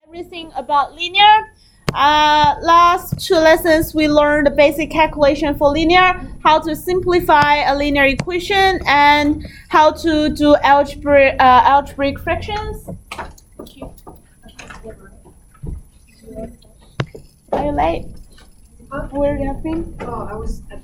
Everything about linear. Last two lessons we learned the basic calculation for linear, how to simplify a linear equation, and how to do algebraic fractions. Are you late? Where have you been? Oh, I was at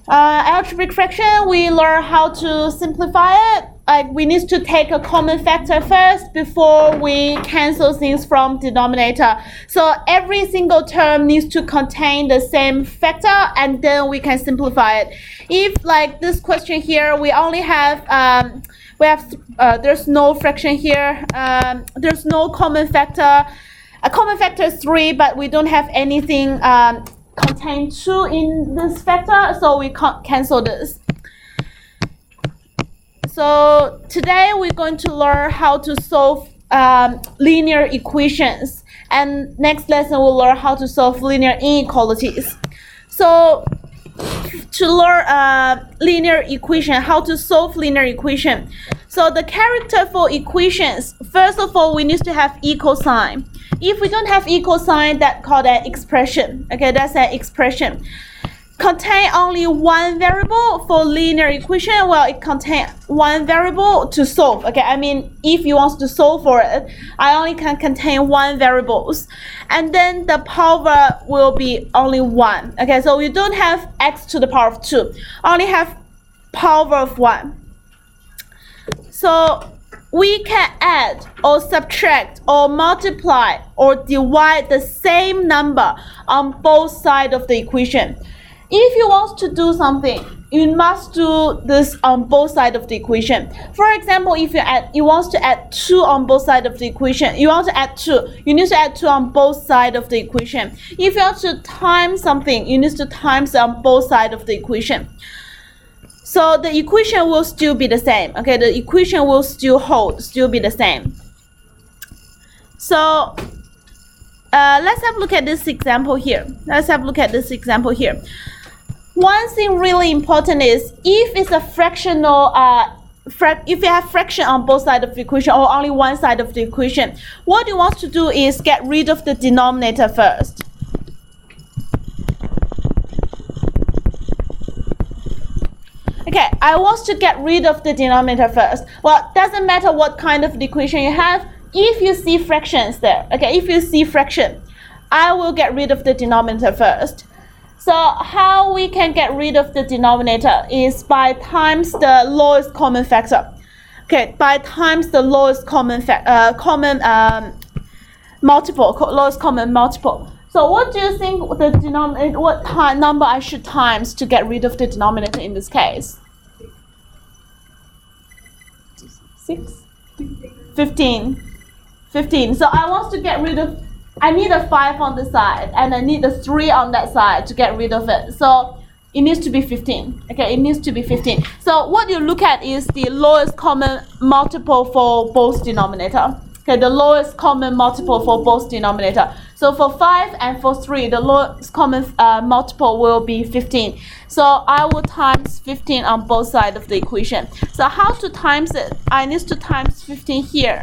algebraic fraction, we learn how to simplify it. Like we need to take a common factor first before we cancel things from denominator. So every single term needs to contain the same factor, and then we can simplify it. If like this question here, we only have there's no fraction here. There's no common factor. A common factor is 3, but we don't have anything contain 2 in this factor, so we can't cancel this. So today we're going to learn how to solve linear equations, and next lesson we'll learn how to solve linear inequalities. So to learn linear equation, how to solve linear equation. So the character for equations, first of all, we need to have equal sign. If we don't have equal sign, that's called an expression. Okay, that's an expression. Contain only one variable for linear equation. Well, it contains one variable to solve. Okay, I mean, if you want to solve for it, I only can contain one variables, and then the power will be only 1. Okay, so you don't have x to the power of 2, only have power of 1. So we can add or subtract or multiply or divide the same number on both sides of the equation. If you want to do something, you must do this on both sides of the equation. For example, if you want to add 2 on both sides of the equation, you want to add 2, you need to add 2 on both sides of the equation. If you want to times something, you need to times on both sides of the equation. So the equation will still be the same. Okay, the equation will still hold, still be the same. So let's have a look at this example here. One thing really important is if it's a fractional, if you have fraction on both sides of the equation or only one side of the equation, what you want to do is get rid of the denominator first. Okay, I want to get rid of the denominator first. Well, doesn't matter what kind of equation you have. If you see fractions there, okay, if you see fraction, I will get rid of the denominator first. So how we can get rid of the denominator is by times the lowest common factor. Okay, by times the lowest common multiple, lowest common multiple. So what do you think the denominator, what number I should times to get rid of the denominator in this case? 6? 15. 15. So I want to get rid of, I need a 5 on the side and I need a 3 on that side to get rid of it. So it needs to be 15. Okay, it needs to be 15. So what you look at is the lowest common multiple for both denominator. Okay, the lowest common multiple for both denominator. So for 5 and for 3, the lowest common multiple will be 15. So I will times 15 on both sides of the equation. So how to times it? I need to times 15 here.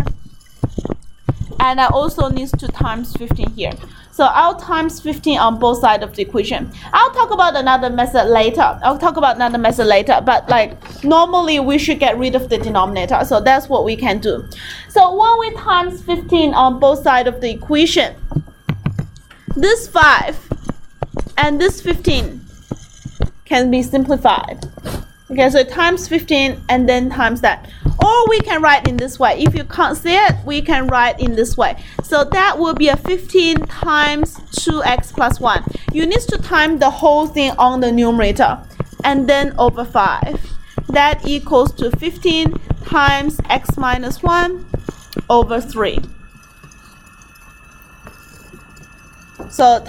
And I also need to times 15 here. So I'll times 15 on both sides of the equation. I'll talk about another method later. But like normally we should get rid of the denominator. So that's what we can do. So when we times 15 on both sides of the equation, this 5 and this 15 can be simplified. Okay, so times 15 and then times that. Or we can write in this way. If you can't see it, we can write in this way. So that will be a 15 times 2x plus 1. You need to time the whole thing on the numerator. And then over 5. That equals to 15 times x minus 1 over 3. So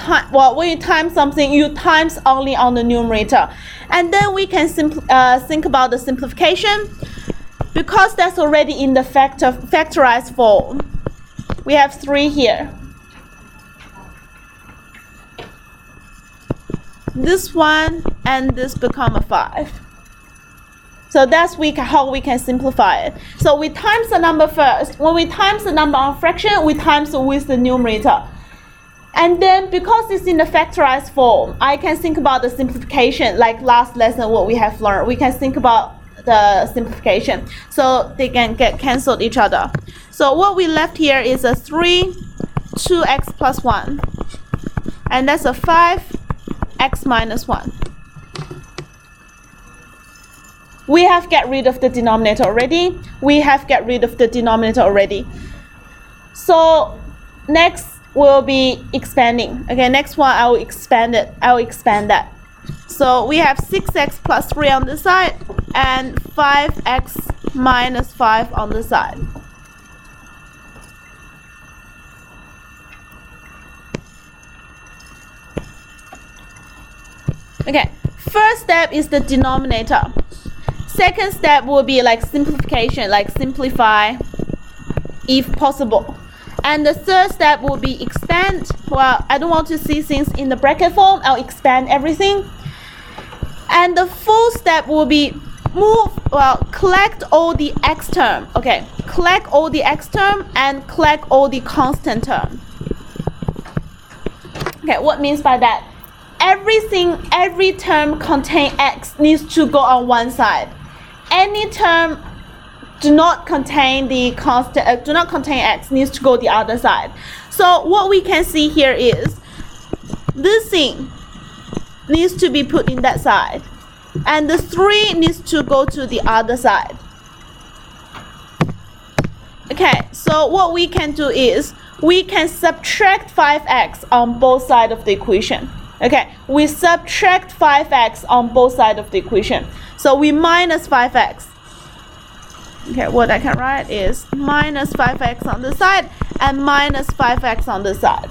when you times something, you times only on the numerator. And then we can think about the simplification. Because that's already in the factorized form, we have 3 here. This one and this become a 5. So that's how we can simplify it. So we times the number first. When we times the number on fraction, we times with the numerator. And then because it's in the factorized form, I can think about the simplification, like last lesson what we have learned. We can think about the simplification. So they can get cancelled each other. So what we left here is a 3, 2x plus 1. And that's a 5x minus 1. We have get rid of the denominator already. So next will be expanding. Okay, next one I will expand it. I will expand that. So we have 6x plus 3 on this side and 5x minus 5 on this side. Okay, first step is the denominator. Second step will be like simplification, like simplify if possible. And the third step will be expand. Well, I don't want to see things in the bracket form. I'll expand everything. And the fourth step will be collect all the x term. Okay, collect all the x term and collect all the constant term. Okay, what means by that? Every term contain x needs to go on one side. Any term do not contain the constant, do not contain x needs to go the other side. So what we can see here is this thing needs to be put in that side, and the 3 needs to go to the other side. Okay, so what we can do is we can subtract 5x on both sides of the equation. Okay, we subtract 5x on both sides of the equation. So we minus 5x. Okay, what I can write is minus 5x on this side and minus 5x on this side.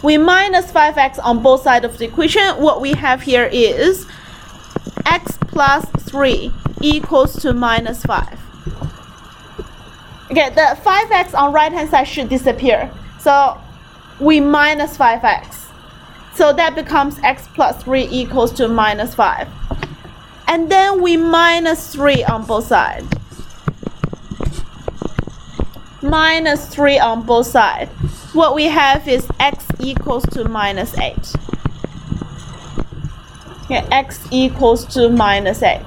We minus 5x on both sides of the equation. What we have here is x plus 3 equals to minus 5. Okay, the 5x on right hand side should disappear. So we minus 5x. So that becomes x plus 3 equals to minus 5. And then we minus 3 on both sides. Minus 3 on both sides. What we have is x equals to minus 8. Okay, x equals to minus 8.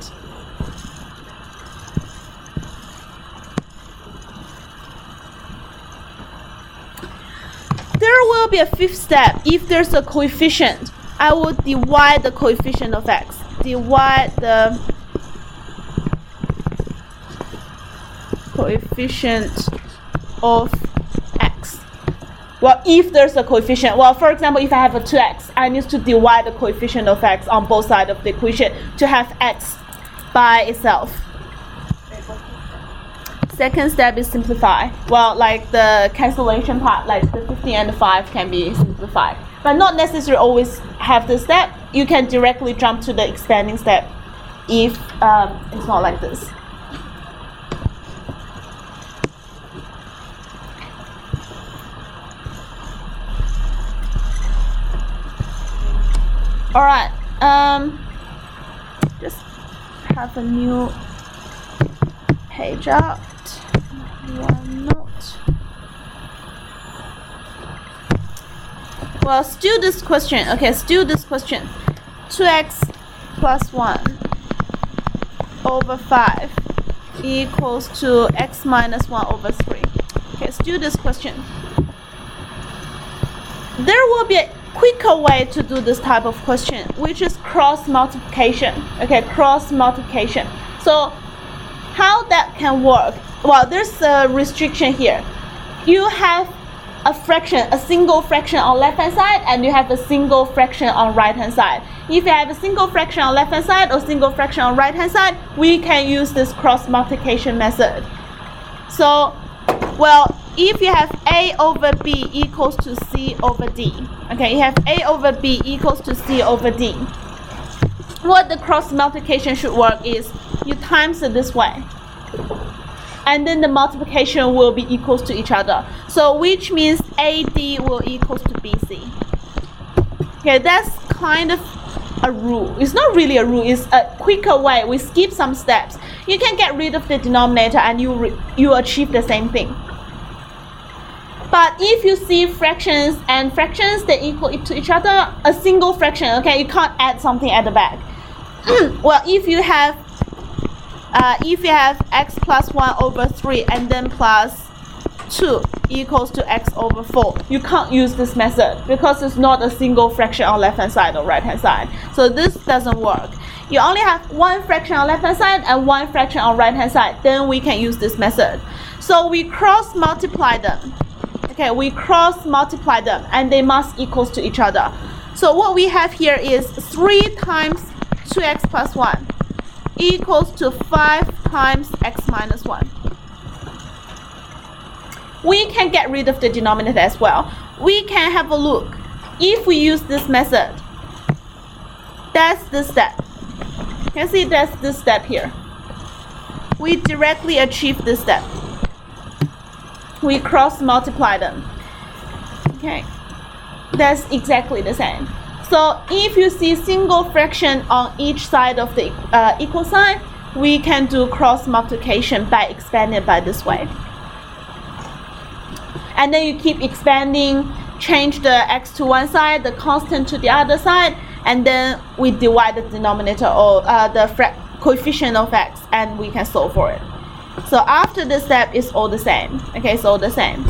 There will be a fifth step. If there's a coefficient, I will divide the coefficient of x. Divide the coefficient of x. Well, if there's a coefficient, well, for example, if I have a 2x, I need to divide the coefficient of x on both sides of the equation to have x by itself. Second step is simplify. Well, like the cancellation part, like the 15 and the 5 can be simplified. But not necessarily always have this step. You can directly jump to the expanding step if it's not like this. Alright, just have a new page out. One note. Well, still this question. Okay, still this question. 2x plus 1 over 5 equals to x minus 1 over 3. Okay, still this question. There will be a quicker way to do this type of question, which is cross multiplication. Okay, cross multiplication. So how that can work? Well, there's a restriction here. You have a fraction, a single fraction on left hand side, and you have a single fraction on right hand side. If you have a single fraction on left hand side or single fraction on right hand side, we can use this cross multiplication method. So, well, if you have a over b equals to c over d, okay, you have a over b equals to c over d. What the cross multiplication should work is you times it this way, and then the multiplication will be equals to each other. So which means AD will equals to BC. Okay, that's kind of a rule. It's not really a rule. It's a quicker way. We skip some steps. You can get rid of the denominator and you achieve the same thing. But if you see fractions and fractions, they equal to each other, a single fraction, okay, you can't add something at the back. Well, if you have x plus 1 over 3 and then plus 2 equals to x over 4, you can't use this method because it's not a single fraction on left hand side or right hand side. So this doesn't work. You only have one fraction on left hand side and one fraction on right hand side, then we can use this method. So we cross multiply them. Okay, we cross multiply them and they must equals to each other. So what we have here is 3 times 2x plus 1 equals to 5 times x minus 1. We can get rid of the denominator as well. We can have a look. If we use this method, that's this step. You can see that's this step here. We directly achieve this step. We cross multiply them. Okay, that's exactly the same. So if you see single fraction on each side of the equal sign, we can do cross multiplication by expanding by this way. And then you keep expanding, change the x to one side, the constant to the other side, and then we divide the denominator or the coefficient of x, and we can solve for it. So after this step, it's all the same. Okay, it's all the same.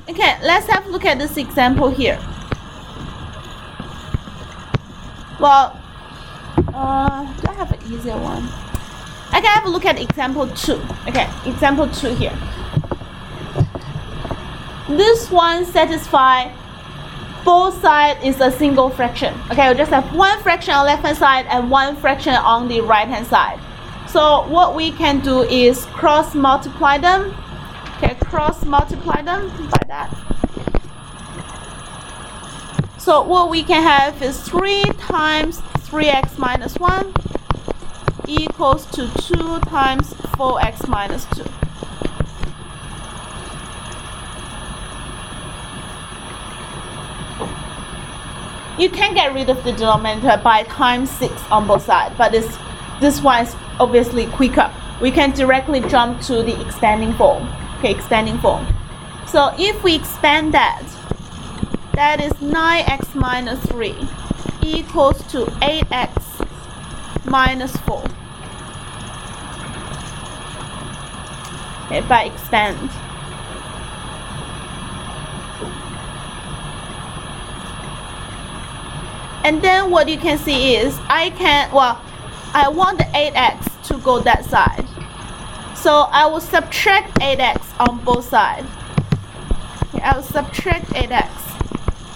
Okay, let's have a look at this example here. Well, do I have an easier one? I can have a look at example 2. Okay, example 2 here. This one satisfies both sides is a single fraction. Okay, we just have one fraction on left hand side and one fraction on the right hand side. So what we can do is cross multiply them. Okay, cross multiply them by that. So what we can have is 3 times 3x minus 1 equals to 2 times 4x minus 2. You can get rid of the denominator by times 6 on both sides, but this one is obviously quicker. We can directly jump to the expanding form. Okay, expanding form. So if we expand that, that is 9x minus 3 equals to 8x minus 4. Okay, by expand. And then what you can see is I want the 8x to go that side. So I will subtract 8x on both sides. Okay, I will subtract 8x.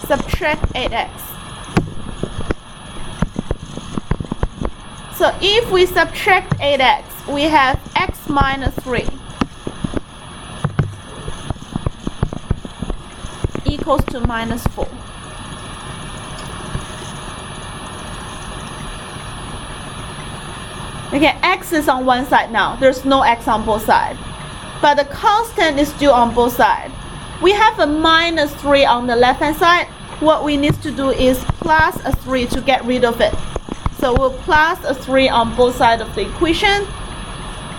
Subtract 8x. So if we subtract 8x, we have x minus 3 equals to minus 4. Okay, x is on one side now. There's no x on both sides. But the constant is still on both sides. We have a minus 3 on the left hand side. What we need to do is plus a 3 to get rid of it. So we'll plus a 3 on both sides of the equation.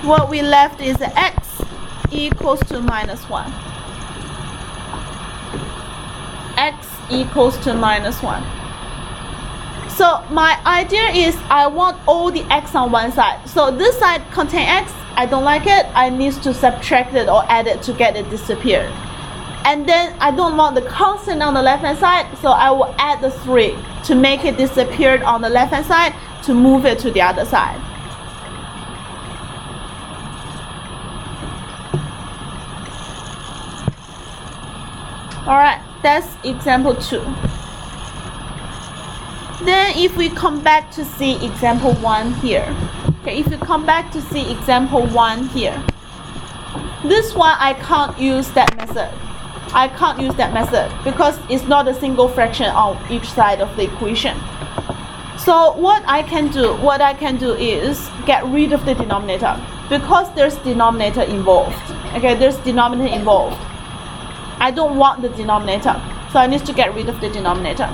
What we left is x equals to minus 1. X equals to minus 1. So my idea is I want all the x on one side. So this side contains x. I don't like it. I need to subtract it or add it to get it disappear. And then I don't want the constant on the left hand side, so I will add the 3 to make it disappear on the left hand side to move it to the other side. Alright, that's example 2. Then if we come back to see example 1 here. Okay, if you come back to see example 1 here. This one I can't use that method. I can't use that method because it's not a single fraction on each side of the equation. So what I can do is get rid of the denominator because there's denominator involved. Okay, there's denominator involved. I don't want the denominator, so I need to get rid of the denominator.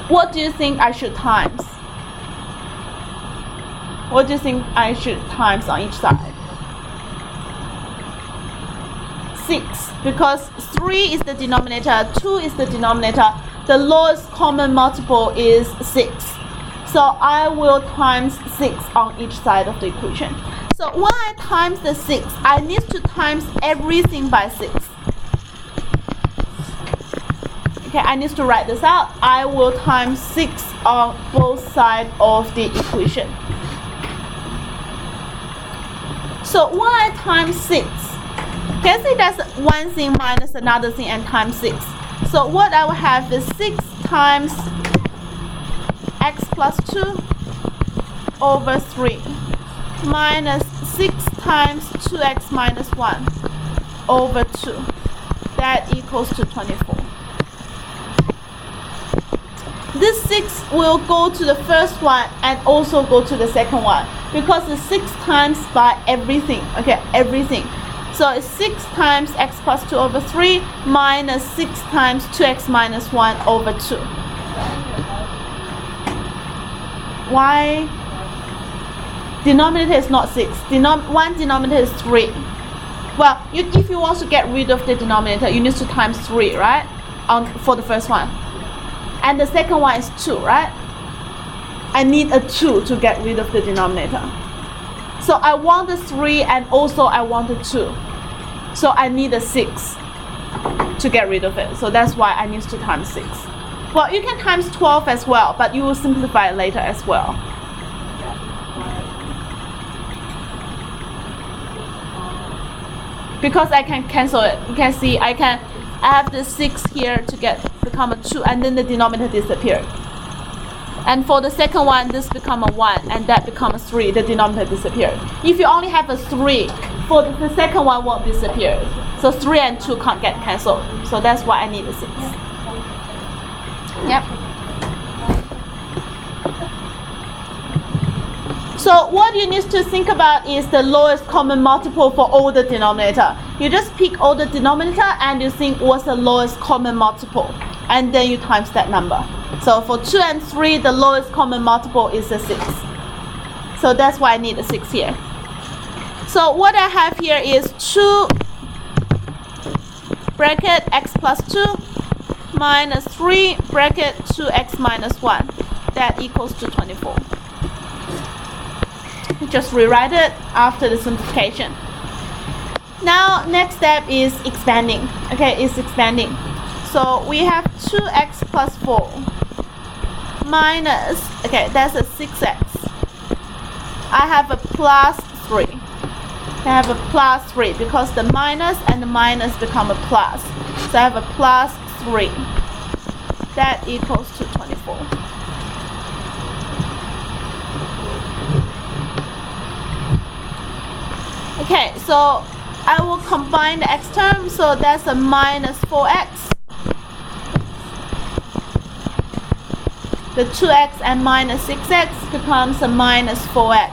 What do you think I should times? What do you think I should times on each side? 6, because 3 is the denominator, 2 is the denominator. The lowest common multiple is 6. So I will times 6 on each side of the equation. So when I times the 6, I need to times everything by 6. Okay, I need to write this out. I will times 6 on both sides of the equation. So when I times 6, can see that's one thing minus another thing and times 6. So what I will have is 6 times x plus 2 over 3 minus 6 times 2x minus 1 over 2. That equals to 24. This 6 will go to the first one and also go to the second one because it's 6 times by everything. Okay, everything. So it's 6 times x plus 2 over 3 minus 6 times 2x minus 1 over 2. Why? Denominator is not 6. One denominator is 3. Well, if you want to get rid of the denominator, you need to times 3, right? For the first one. And the second one is 2, right? I need a 2 to get rid of the denominator. So I want the 3 and also I want the 2. So I need a 6 to get rid of it. So that's why I need to times 6. Well, you can times 12 as well, but you will simplify it later as well. Because I can cancel it. You can see I have the 6 here to become a 2 and then the denominator disappeared. And for the second one, this become a 1 and that becomes 3. The denominator disappeared. If you only have a 3, for the second one won't disappear. So 3 and 2 can't get cancelled. So that's why I need a 6. Yep. So what you need to think about is the lowest common multiple for all the denominator. You just pick all the denominator and you think what's the lowest common multiple. And then you times that number. So for 2 and 3, the lowest common multiple is a 6. So that's why I need a 6 here. So what I have here is 2 bracket x plus 2 minus 3 bracket 2x minus 1. That equals to 24. Just rewrite it after the simplification. Now next step is expanding. Okay, it's expanding. So we have 2x plus 4 minus, okay, that's a 6x. I have a plus 3. I have a plus 3 because the minus and the minus become a plus. So I have a plus 3. That equals to 24. Okay, so I will combine the x term, so that's a minus 4x. The 2x and minus 6x becomes a minus 4x.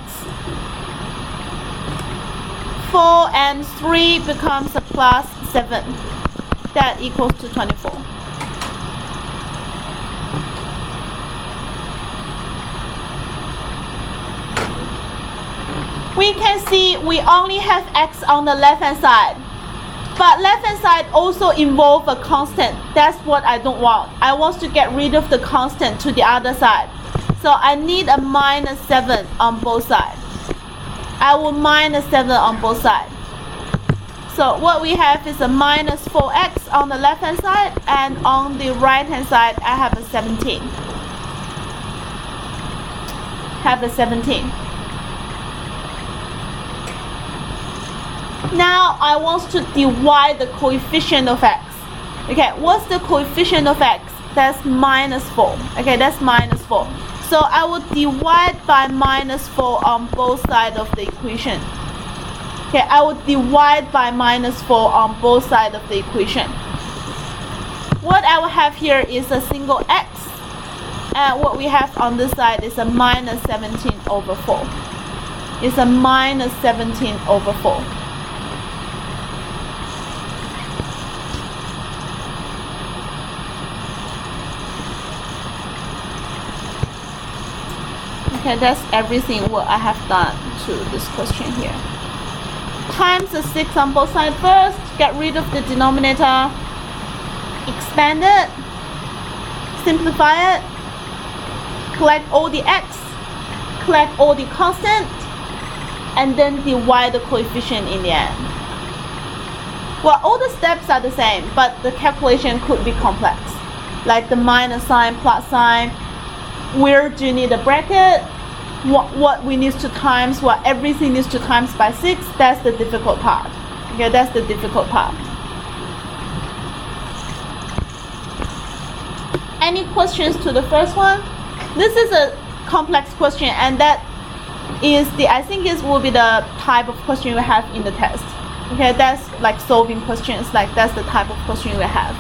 4 and 3 becomes a plus 7. That equals to 24. We can see we only have x on the left hand side. But left hand side also involves a constant. That's what I don't want. I want to get rid of the constant to the other side. So I need a minus 7 on both sides. I will minus 7 on both sides. So what we have is a minus 4x on the left hand side, and on the right hand side I have a 17. Have a 17. Now I want to divide the coefficient of x. Okay, what's the coefficient of x? That's minus 4. Okay, that's minus 4. So I will divide by minus 4 on both sides of the equation. Okay, I will divide by minus 4 on both sides of the equation. What I will have here is a single x. And what we have on this side is a minus 17 over 4. It's a minus 17 over 4. Okay, that's everything what I have done to this question here. Times the 6 on both sides first, get rid of the denominator, expand it, simplify it, collect all the x, collect all the constant, and then divide the coefficient in the end. Well, all the steps are the same, but the calculation could be complex. Like the minus sign, plus sign, where do you need a bracket, what we need to times, what everything needs to times by 6, that's the difficult part. Okay, that's the difficult part. Any questions to the first one? This is a complex question, and that is I think it will be the type of question you have in the test. Okay, that's like solving questions, like that's the type of question you have.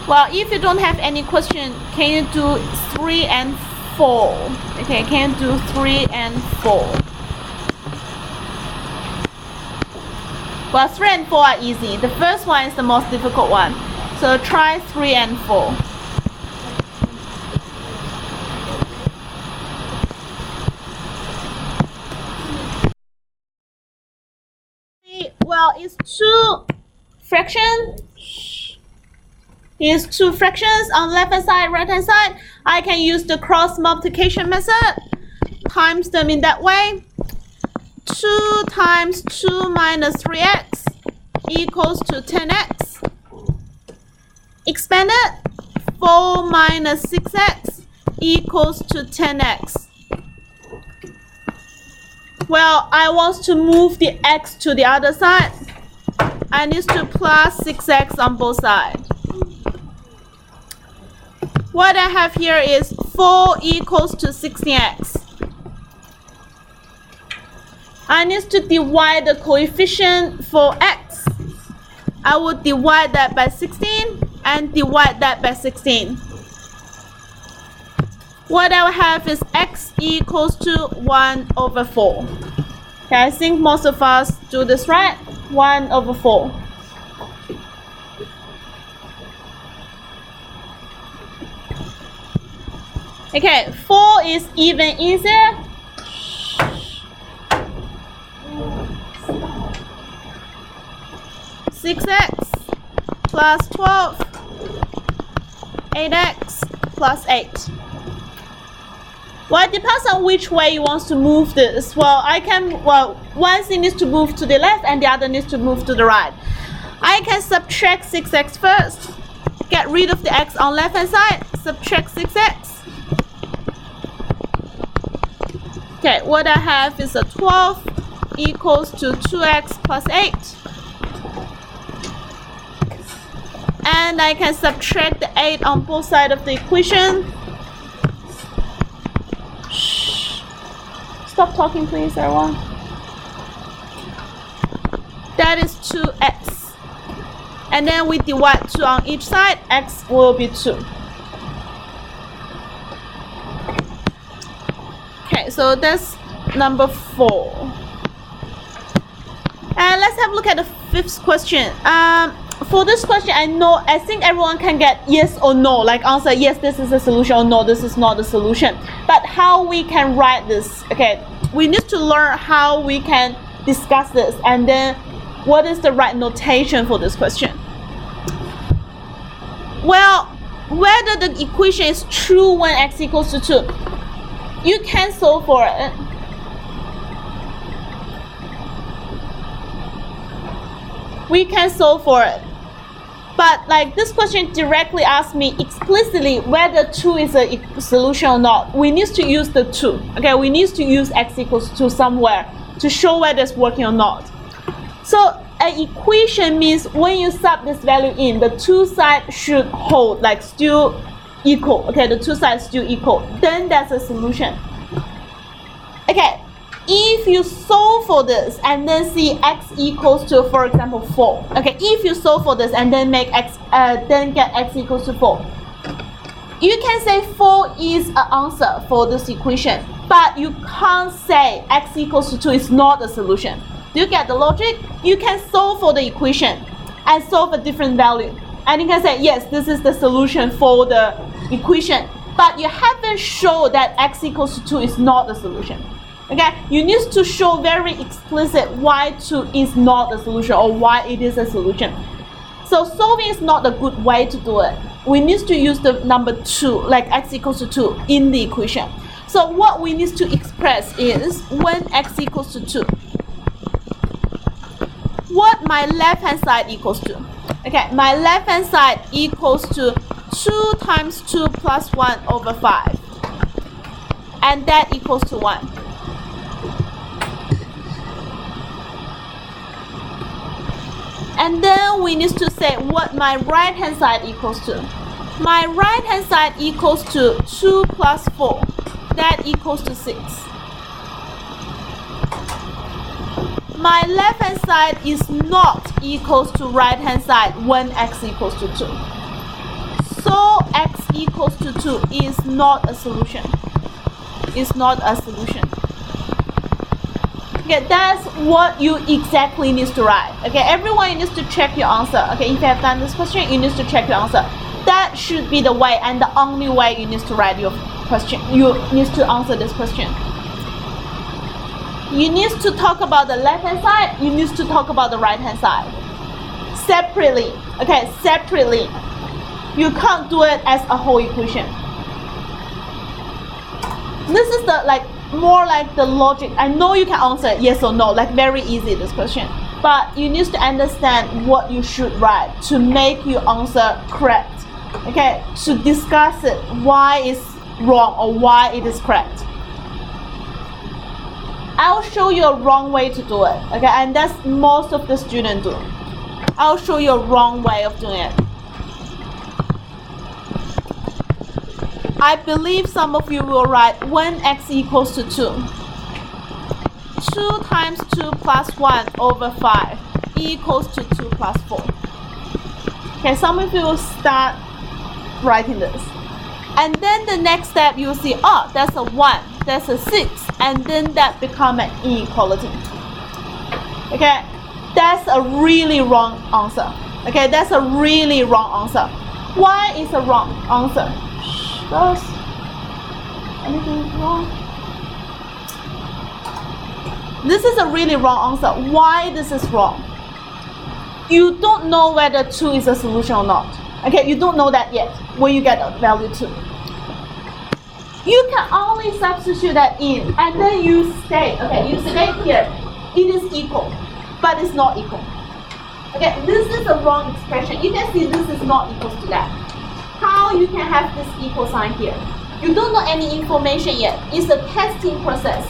Well, if you don't have any question, can you do 3 and 4? Okay, can you do 3 and 4? Well, 3 and 4 are easy. The first one is the most difficult one. So try 3 and 4. Well, it's 2 fractions. Here's 2 fractions on left hand side, right hand side. I can use the cross multiplication method, times them in that way. 2 times 2 minus 3x equals to 10x. Expand it. 4 minus 6x equals to 10x. Well, I want to move the x to the other side. I need to plus 6x on both sides. What I have here is 4 equals to 16x. I need to divide the coefficient for x. I would divide that by 16 and divide that by 16. What I will have is x equals to 1 over 4. Okay, I think most of us do this right. 1 over 4. Okay, 4 is even easier. Six x plus 12, 8x plus 8. Well, it depends on which way you want to move this. Well, one thing needs to move to the left and the other needs to move to the right. I can subtract 6x first. Get rid of the x on left hand side. Subtract 6x. Okay, what I have is a 12 equals to 2x plus 8. And I can subtract the 8 on both sides of the equation. Shh. Stop talking, please, everyone. That is 2x. And then we divide 2 on each side. X will be 2. Okay, so that's number 4. And let's have a look at the 5th question. For this question, I think everyone can get yes or no, like answer yes, this is a solution, or no, this is not a solution. But how we can write this, okay, we need to learn how we can discuss this, and then what is the right notation for this question. Well, whether the equation is true when x equals to 2, you can solve for it. We can solve for it. But like this question directly asks me explicitly whether 2 is a solution or not. We need to use the 2. Okay, we need to use x equals 2 somewhere to show whether it's working or not. So an equation means when you sub this value in, the 2 sides should hold, like still equal. Okay, the 2 sides still equal. Then that's a solution. Okay. If you solve for this and then see x equals to, for example, 4. Okay, if you solve for this and then make x, then get x equals to 4, you can say 4 is an answer for this equation, but you can't say x equals to 2 is not a solution. Do you get the logic? You can solve for the equation and solve a different value. And you can say, yes, this is the solution for the equation. But you haven't shown that x equals to 2 is not the solution. Okay, you need to show very explicit why 2 is not the solution or why it is a solution. So solving is not a good way to do it. We need to use the number 2, like x equals to 2 in the equation. So what we need to express is when x equals to 2, what my left hand side equals to. Okay, my left hand side equals to 2 times 2 plus 1 over 5. And that equals to 1. And then we need to say what my right hand side equals to. My right hand side equals to 2 plus 4. That equals to 6. My left hand side is not equals to right hand side when x equals to 2. So x equals to 2 is not a solution. It's not a solution. Okay, that's what you exactly need to write. Okay, everyone needs to check your answer. Okay, if you have done this question, you need to check your answer. That should be the way and the only way you need to write your question. You need to answer this question. You need to talk about the left hand side. You need to talk about the right hand side separately. Okay, separately. You can't do it as a whole equation. This is the more like the logic. I know you can answer it yes or no, like very easy this question. But you need to understand what you should write to make your answer correct. Okay, to discuss it, why it's wrong or why it is correct. I'll show you a wrong way to do it. Okay, and that's most of the students do. I'll show you a wrong way of doing it. I believe some of you will write when x equals to 2. 2 times 2 plus 1 over 5 equals to 2 plus 4. Okay, some of you will start writing this. And then the next step you'll see, oh, that's a 1, that's a 6, and then that becomes an inequality. Okay, that's a really wrong answer. Okay, that's a really wrong answer. Why is a wrong answer? Does anything wrong? This is a really wrong answer. Why this is wrong? You don't know whether 2 is a solution or not. Okay, you don't know that yet when you get a value 2. You can only substitute that in and then you state, okay, you state here, it is equal, but it's not equal. Okay, this is a wrong expression. You can see this is not equal to that. How you can have this equal sign here? You don't know any information yet. It's a testing process.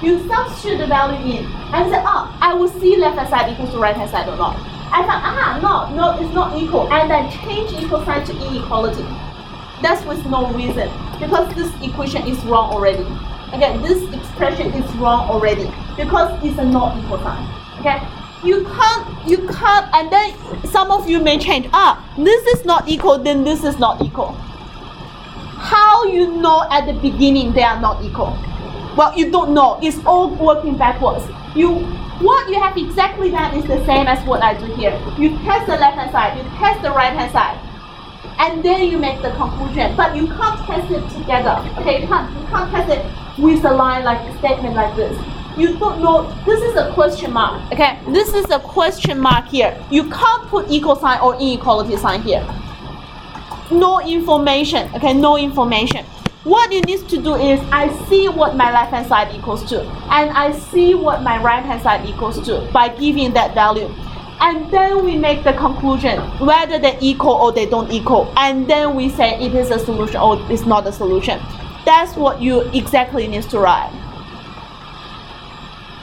You substitute the value in and say, oh, I will see left hand side equals to right hand side or not. I thought, no, it's not equal. And then change equal sign to inequality. That's with no reason. Because this equation is wrong already. Okay, this expression is wrong already. Because it's a not equal sign. Okay? You can't, and then some of you may change, this is not equal, then this is not equal. How you know at the beginning they are not equal? Well, you don't know. It's all working backwards. What you have exactly done is the same as what I do here. You test the left hand side, you test the right hand side, and then you make the conclusion. But you can't test it together. Okay, you can't test it with a line like a statement like this. You don't know. This is a question mark. Okay, this is a question mark here. You can't put equal sign or inequality sign here. No information. Okay, no information. What you need to do is, I see what my left hand side equals to, and I see what my right hand side equals to by giving that value. And then we make the conclusion whether they equal or they don't equal. And then we say it is a solution or it's not a solution. That's what you exactly need to write.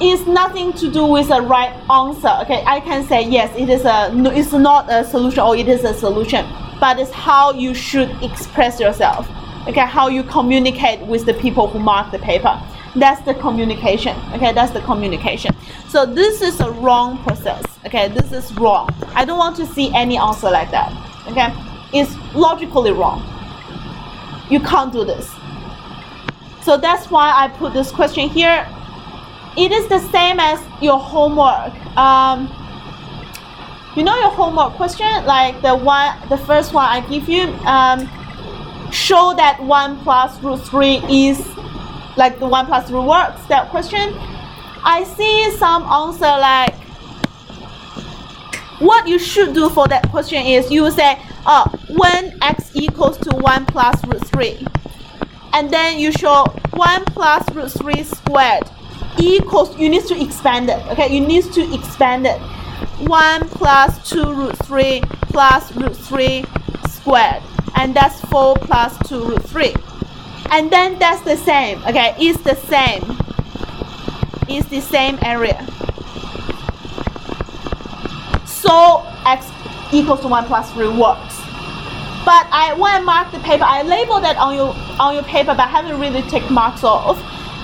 It's nothing to do with a right answer. Okay, I can say yes, it's not a solution or it is a solution, but it's how you should express yourself. Okay, how you communicate with the people who mark the paper. That's the communication. Okay, that's the communication. So this is a wrong process. Okay, this is wrong. I don't want to see any answer like that. Okay, it's logically wrong. You can't do this. So that's why I put this question here. It is the same as your homework. You know your homework question, like the first one I give you, show that 1 plus root 3 is like the 1 plus 3 works, that question. I see some answer like, what you should do for that question is you will say, when x equals to 1 plus root 3, and then you show 1 plus root 3 squared equals, you need to expand it, okay, you need to expand it, 1 plus 2 root 3 plus root 3 squared, and that's 4 plus 2 root 3, and then that's the same, okay, it's the same area. So x equals to 1 plus 3 works. But when I mark the paper, I label that on your paper, but I haven't really taken marks off.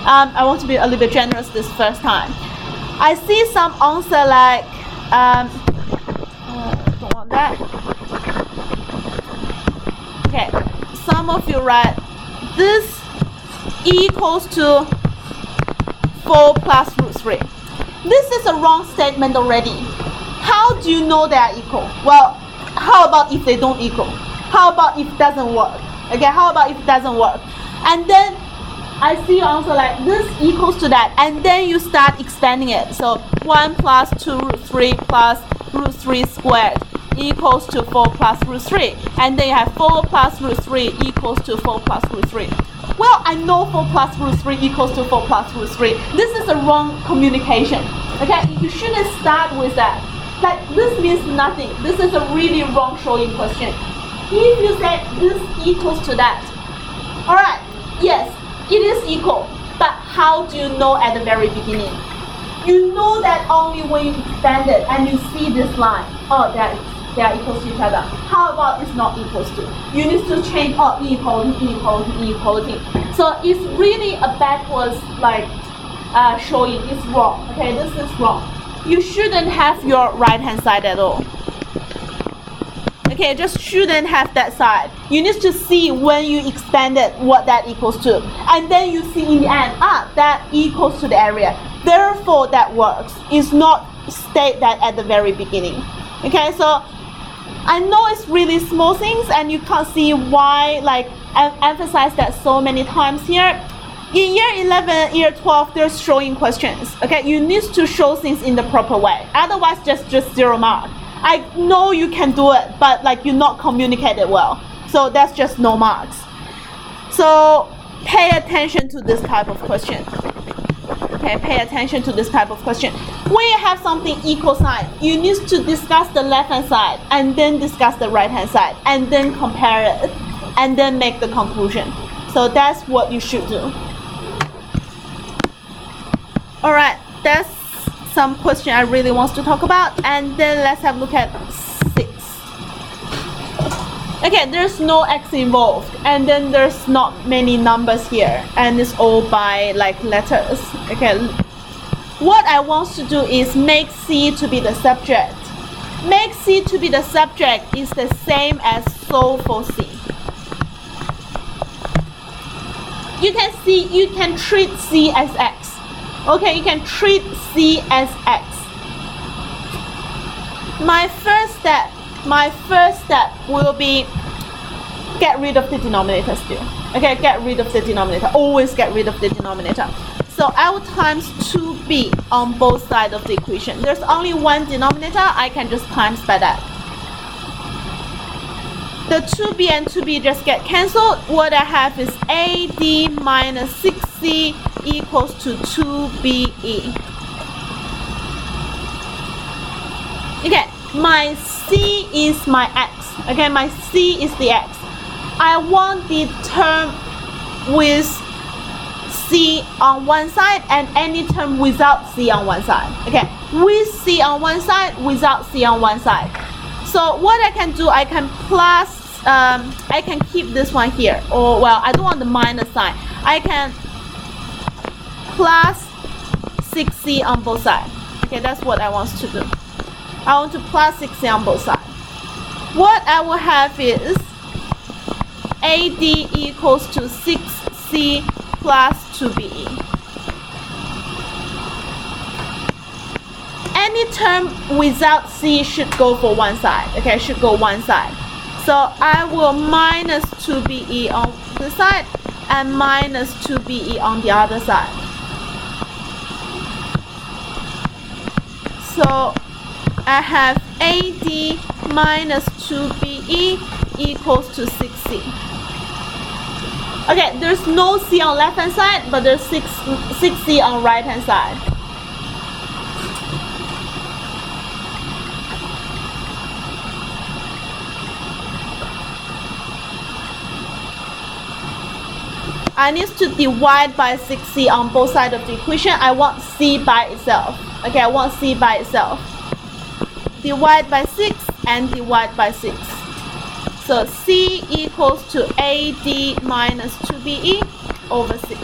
I want to be a little bit generous this first time. I see some answer like, don't want that. Okay, some of you write, this equals to 4 plus root 3. This is a wrong statement already. How do you know they are equal? Well, how about if they don't equal? How about if it doesn't work? Okay, how about if it doesn't work? And then I see your answer like this equals to that, and then you start expanding it. So 1 plus 2 root 3 plus root 3 squared equals to 4 plus root 3, and then you have 4 plus root 3 equals to 4 plus root 3. Well, I know 4 plus root 3 equals to 4 plus root 3. This is a wrong communication. Okay, you shouldn't start with that. Like, this means nothing. This is a really wrong showing question. If you say this equals to that, alright, yes, it is equal, but how do you know at the very beginning? You know that only when you expand it and you see this line. Oh, they are equal to each other. How about it's not equals to? You need to change equality. So it's really a backwards like showing. It's wrong. Okay, this is wrong. You shouldn't have your right hand side at all. Okay, just shouldn't have that side. You need to see when you expand it what that equals to, and then you see in the end, that equals to the area. Therefore, that works. It's not state that at the very beginning. Okay, so I know it's really small things, and you can't see why. Like I've emphasized that so many times here. In year 11, year 12, there's showing questions. Okay, you need to show things in the proper way. Otherwise, just 0 mark. I know you can do it, but like you're not communicated well. So that's just no marks. So pay attention to this type of question. Okay, pay attention to this type of question. When you have something equal sign, you need to discuss the left hand side and then discuss the right hand side and then compare it and then make the conclusion. So that's what you should do. Alright, that's some question I really want to talk about, and then let's have a look at 6. Okay, there's no x involved, and then there's not many numbers here, and it's all by like letters. Okay, what I want to do is make C to be the subject. Make C to be the subject is the same as solve for C. You can treat C as x. Okay, you can treat C as x. My first step will be get rid of the denominator still. Okay, get rid of the denominator. Always get rid of the denominator. So I will times 2b on both sides of the equation. There's only one denominator, I can just times by that. The 2b and 2b just get cancelled. What I have is AD minus 6c equals to 2BE. Okay, my C is my x. Okay, my C is the x. I want the term with C on one side and any term without C on one side. Okay, with C on one side, without C on one side. So what I can do, I can plus, I can keep this one here. Or, well, I don't want the minus sign. I can plus 6C on both sides. Okay, that's what I want to do. I want to plus 6C on both sides. What I will have is AD equals to 6C plus 2BE. any term without C should go for one side. Okay, should go one side. So I will minus 2BE on this side and minus 2BE on the other side. So I have AD minus 2BE equals to 6C. Okay, there's no C on left hand side, but there's 6C on right hand side. I need to divide by 6C on both sides of the equation. I want C by itself. Okay, I want C by itself. Divide by 6 and divide by 6. So C equals to AD minus 2BE over 6.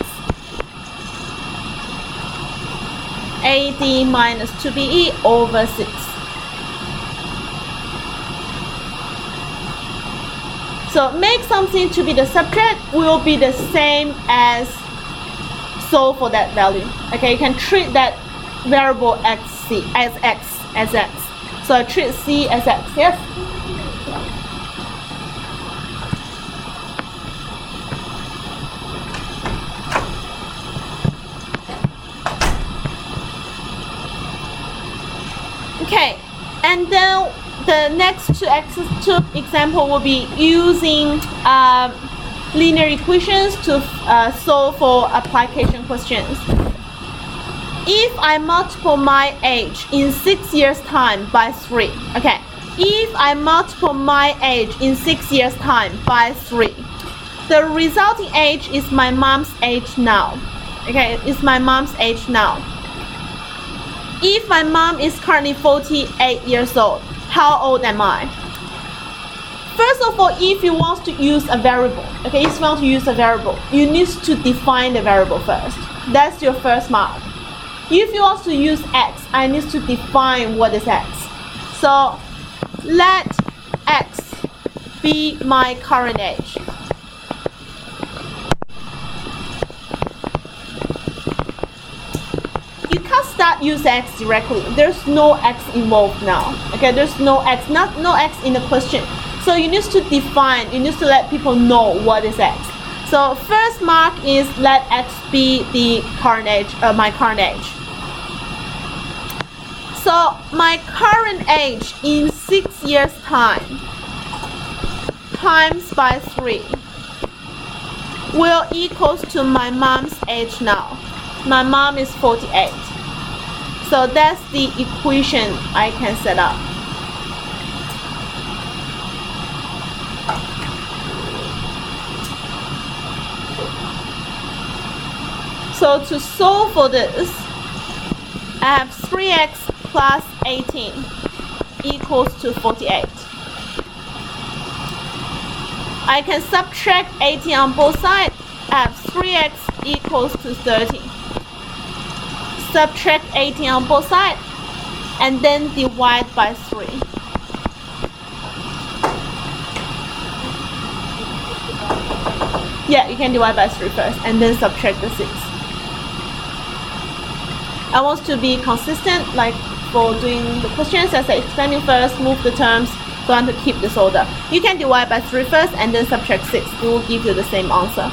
AD minus 2BE over 6. So make something to be the subject will be the same as solve for that value. Okay, you can treat that variable xc as x. So I treat C as x, yes? Okay, and then the next two example will be using linear equations to solve for application questions. If I multiple my age in 6 years time by 3, okay, if I multiple my age in 6 years time by 3, the resulting age is my mom's age now. Okay, it's my mom's age now. If my mom is currently 48 years old, how old am I? First of all, if you want to use a variable, okay, if you want to use a variable, you need to define the variable first. That's your first mark. If you want to use x, I need to define what is x. So let x be my current age. You can't start use x directly. There's no x involved now. Okay, there's no x, no x in the question. So you need to define, you need to let people know what is x. So first mark is let x be the current age, my current age. So my current age in 6 years time times by 3 will equals to my mom's age now. My mom is 48. So that's the equation I can set up. So to solve for this, I have 3x plus 18 equals to 48. I can subtract 18 on both sides. I have 3x equals to 30. Subtract 18 on both sides and then divide by 3. Yeah, you can divide by 3 first and then subtract the 6. I want to be consistent, like for doing the questions, as I explain it first, move the terms, so I want to keep this order. You can divide by 3 first and then subtract 6. It will give you the same answer.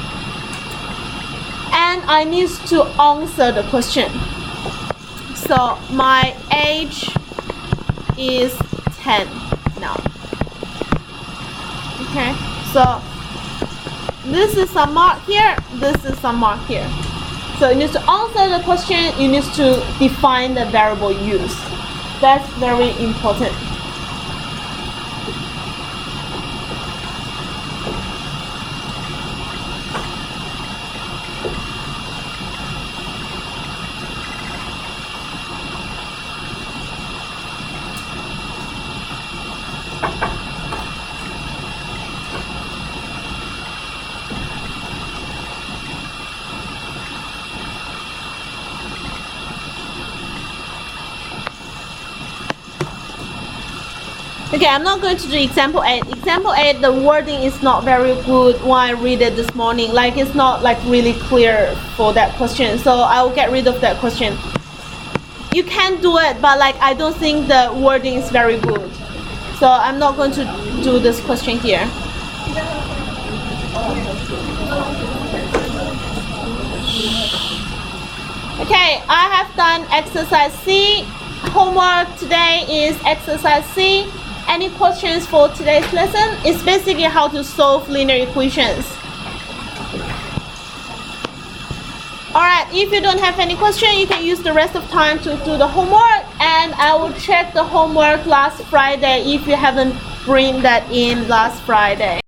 And I need to answer the question. So my age is 10 now. Okay, so this is some mark here, this is some mark here. So you need to answer the question, you need to define the variable used. That's very important. Okay, I'm not going to do example 8. Example 8, the wording is not very good when I read it this morning. Like, it's not like really clear for that question. So I will get rid of that question. you can do it, but like I don't think the wording is very good. So I'm not going to do this question here. Okay, I have done exercise C. Homework today is exercise C. Any questions for today's lesson? It's basically how to solve linear equations. Alright, if you don't have any question, you can use the rest of time to do the homework, and I will check the homework last Friday if you haven't bring that in last Friday.